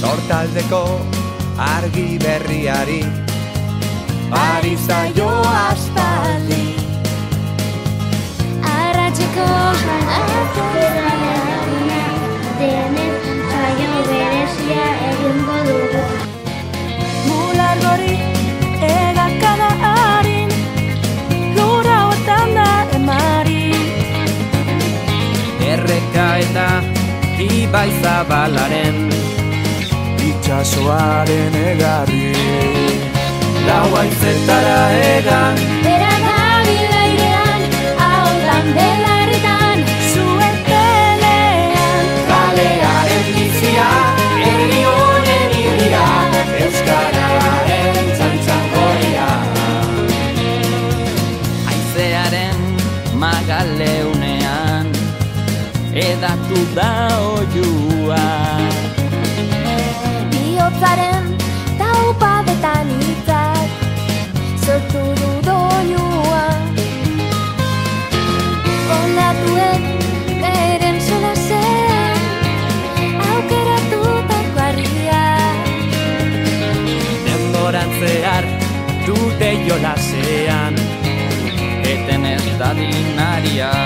Sortaldeko argi berriari ari zaio aspaldi. Arratseko arratsaldea denez saio berezia egingo dugu. Mulargori egakada harin lura hortan da emari. Erreka eta Ibai Zabalaren itxasoaren egarri. Lau haitzetara egan Bera gabil airean, ahotan belarritan, Zuetelean kalearen bizia, herri honen irria, euskararen txantxangoria. Haizearen magaleunean edatu da oiua. bihotzaren taupadetan hitzak sortu du doinua. Ondatuen beren solasean aukeratutako harria. Denboran zehar dute jolasean, eten ez dadin aria.